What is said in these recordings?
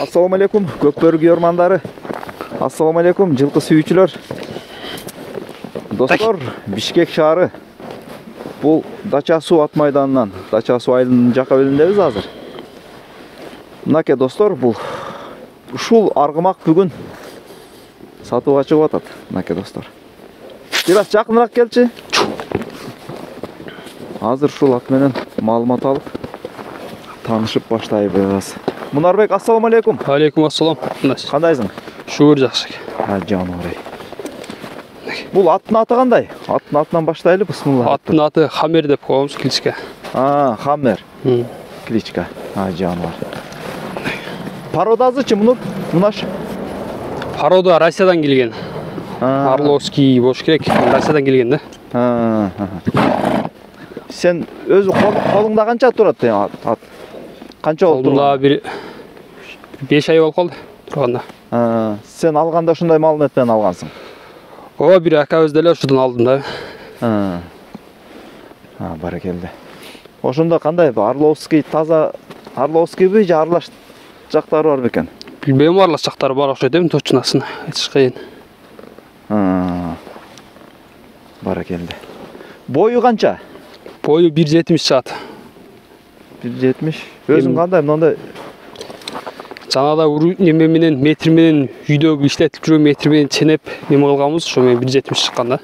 Assalamu alaikum, Көкбөрік ормандары. Assalamu alaikum, жылқы сүйүүчүлөр. Достор, Бишкек шаары. Бұл Дача-суу ат майданынан, Дача-суу айылынын жака бөлүндебиз азыр. Мынакей достор, бұл ушул аргымак бүгүн сатууга чыгып атат. Мынакей достор. Бираз жакыныраак келчи. Азыр ушул ат менен маалымат алып, танышып баштайбыз. Мунарбек, ассаламу алейкум. Алейкум ассалам. Кандайсың? Шүгүр жакшы. Жаным ай. Бул аттын аты кандай? Аттын атынан баштайлы, бисмилла. Аттын аты Хамер деп коебуз, кличка. Хамер. Кличка. Жаным ай. Пародазычы мунаш? Парода Россиядан келген. Орловский болуш керек, Россиядан келген да. Сен өзү колуңда канча турат ат? Канча болду? Колумда бир 5 ай болуп калды турганда. Сен алганда ушундай маалымат менен алгансың? Ооба, бир акабыз деле ушудан алдым да. Баракелде. Ошондо кандай Орловский таза Орловскийби же аралаш жактары бар бекен? Билбейм, аралаш жактары бар окшойт эми, точносын айтыш кыйын. Баракелде. Бою канча? Бою 1.70 чыгат. 1.70. Өзүң кандай мындай? Жанагда неме менен метр менен үйдөгү иштетип жүргөн метр менен ченеп неме кылганбыз, ошо менен 1.70 чыккан да.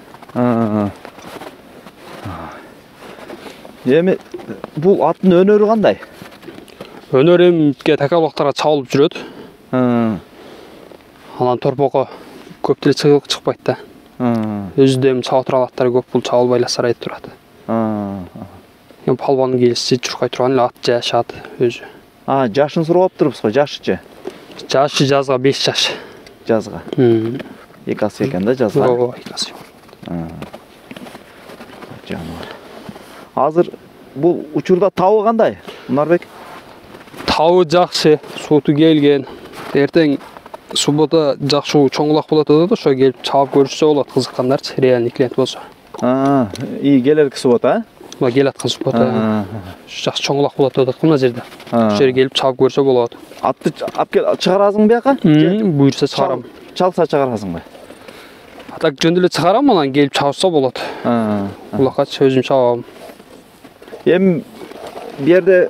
Эми бул аттын өнөрү кандай? Өнөр эмке такалоктарга чабылып жүрөт. Анан торпокко көп деле чыкпайт да. Өзүдө эми чаба турган аттар көп, бул чабылбай эле сайрайып турат. Эми палбандын келиши чуркай турган эле ат жашат өзү. Жашын сурап турупсуз го, жашычы? Жашы жазга 5 жаш. Жазга. 2 ас экен да жазга. Ооба, 2 ас. Жаным. Азыр бул учурда табы кандай? Мунарбек? Табы жакшы, сууту келген. Эртең суббота жакшы чоңулак болот да, ошо келип чабып көрүшсө болот, кызыккандарчы, реальный клиент болсо. Келерки суббота? Мына кел аткан суббота. Жакшы чоңулак болот деп аткан мына жерде. Ошо жерге келип чабып көрсө болот. Атты алып чыгарасың бияка? Буйрса чыгарам. Чалса чыгарасыңбы? Так жөн эле чыгарам, анан келип чабса болот. Улакачы өзүм чабам. Эми бу жерде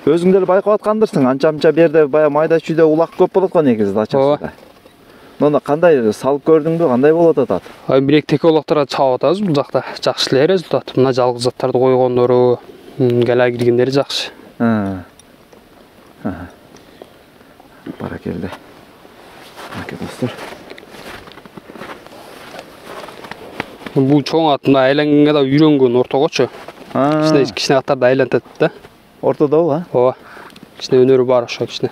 өзүң деле байкап аткандырсың, анча-мынча бу жерде бая майда чүйдө улак көп болот го негизи Дачасында. Мына кандай салып көрдүңбү, кандай болот атат? Бирек теке улактарга чабып атабыз бул жакта. Жакшы эле результат. Мына жалгыз заттарды койгондору, гала киргендери жакшы. Баракелде. Мынакей достор. Бул чоң ат мына айлангенге да үйрөнгөн ортогочу. Кичине аттарды айлантат да. Ортодобу, Ооба. Кичине өнөрү бар ошо кичине.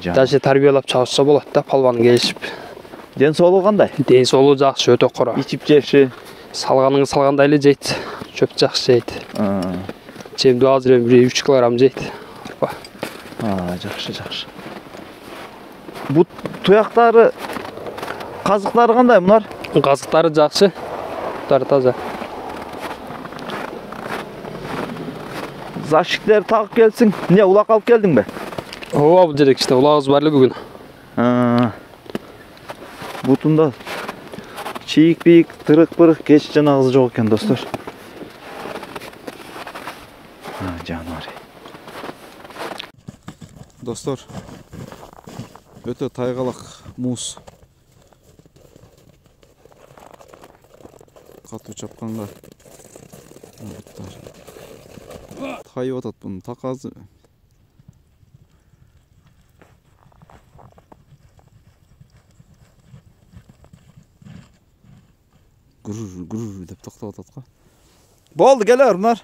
Даже тарбиялап чабышса болот да, палбаны келишип. Ден соолугу кандай? Ден соолугу жакшы, өтө кора. Ичип жеши. Салганын салгандай эле жейт. Чөп жакшы жейт. Жемди азыр эми 3 килограмм жейт. Жакшы. Бу туяктары, казыктары кандай мунар? Казыктары жакшы. Туяктары таза. Зашиктер тагып келсиң. Не, улак алып келдиңби? Ооба, бул жерде кичине улагыбыз бар эле бүгүн. Бутунда чийик-бийик, тырык-пырык, кеч жанагысы жок экен, достор. Жанар. Достор, өтө тайгалак муз. Катуу чапканга тайып атат бунун таказы. Гүр деп токтоп атат го. Болду, келер мынар.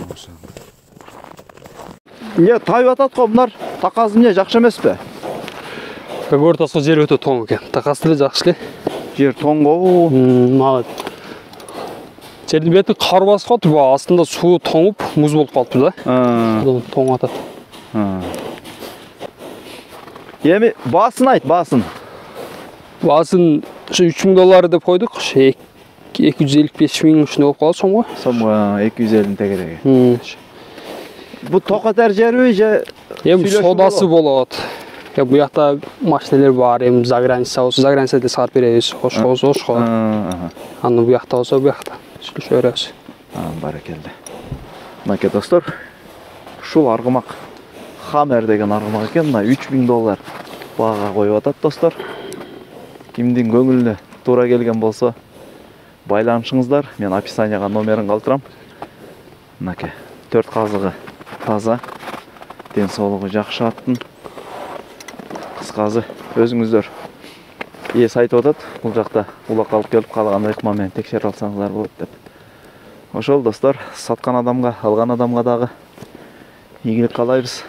Машалла. Не, тайып атат го мынар. Таказы эмне, жакшы эмеспи? Ортосу жер өтө тоң экен. Такасы деле жакшы эле. Жер тоң го. Мына жердин бети кар басып калыптыр, астында суу тоңуп, муз болуп калыптыр да. Тоң атат. Эми баасын айт, баасын. Баасын $3000 деп койдук. 255 миң ушундай болуп калат сомго. Сомго 250 тегереги. Бу токотар жерби же Содасы болот. Бу жакта машиналар бар, за граница болсо, за границада сатып беребиз. Ошко. Аны бу жакта болсо, бу жакта сүйлөшүп беребиз. Баракелде. Мынакей достор, ушул аргымак Хаммер деген аргымак экен, мына $3000 баага коюп атат достор. Кимдин көңүлүнө туура келген болсо байланышыңыздар. Мен описанияга номерин калтырам. Мынакей 4 казыгы таза, ден соолугу жакшы аттын. Кыскасы өзүңүздөр ээс айтып атат, бул жакта улак алып келип калган ыкма менен текшерип алсаңыздар болот деп. Ошол достор, саткан адамга, алган адамга дагы ийгилик каалайбыз.